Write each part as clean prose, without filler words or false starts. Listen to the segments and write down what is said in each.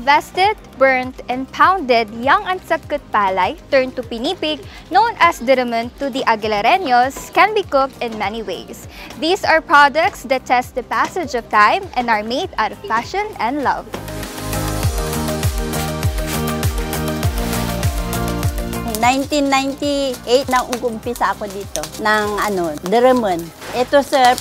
Harvested, burnt, and pounded young unsagkut palay turned to pinipig, known as duramen to the Aguilareños, can be cooked in many ways. These are products that test the passage of time and are made out of passion and love. In 1998 na umpisa ako dito ng duramen. Ito sir,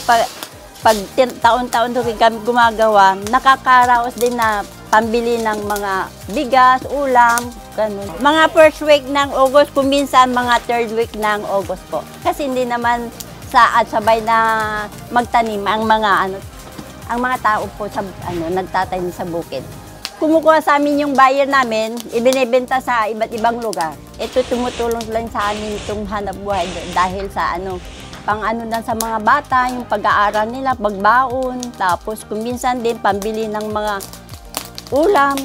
pag taon-taon kami gumagawa, nakakaraos din na pambili ng mga bigas, ulam, ganun. Mga first week ng August, kuminsan mga third week ng August po. Kasi hindi naman sabay na magtanim ang mga tao po sa nagtatanim sa bukid. Kumukuha sa amin yung buyer namin, ibinebenta sa iba't ibang lugar. Ito tumutulong lang sa amin itong hanap buhay dahil sa na sa mga bata, yung pag-aaral nila, pagbaon, tapos kuminsan din pambili ng mga ulam.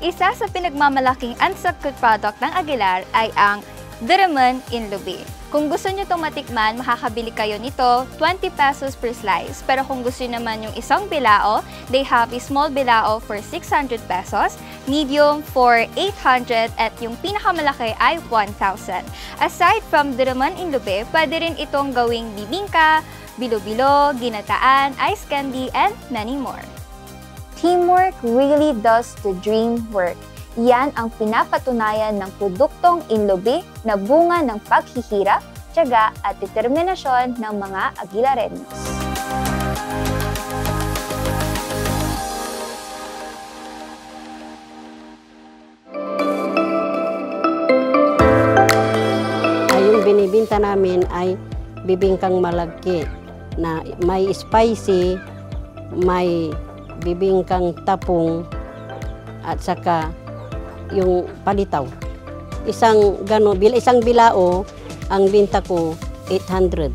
Isa sa pinagmamalaking unsagkut product ng Aguilar ay ang duramen in lubi. Kung gusto nyo itong matikman, makakabili kayo nito 20 pesos per slice. Pero kung gusto nyo naman yung isang bilao, they have a small bilao for 600 pesos, medium for 800, at yung pinakamalaki ay 1,000. Aside from duramen in lubi, pwede rin itong gawing bibingka, bilo-bilo, ginataan, ice candy, and many more. Teamwork really does the dream work. Yan ang pinapatunayan ng produktong inlubi na bunga ng paghihirap, tiyaga at determinasyon ng mga Aguilareños. Yung binibinta namin ay bibingkang malagki na may spicy, may bibingkang tapong at saka yung palitaw. Isang bilao, ang binta ko 800.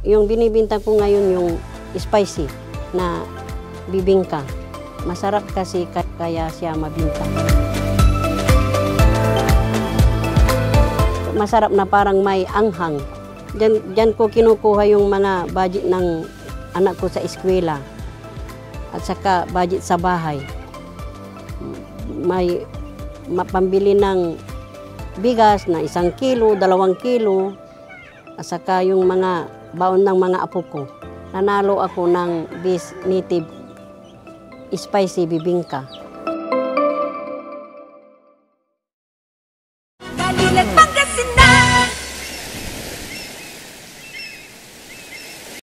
Yung binibinta ko ngayon yung spicy na bibingka. Masarap kasi kaya siya mabinta. Masarap na parang may anghang. Diyan ko kinukuha yung mga budget ng anak ko sa eskwela at saka budget sa bahay. May mapambili ng bigas na 1 kilo, 2 kilo, at saka yung mga baon ng mga apo ko. Nanalo ako ng Best Native Spicy Bibingka.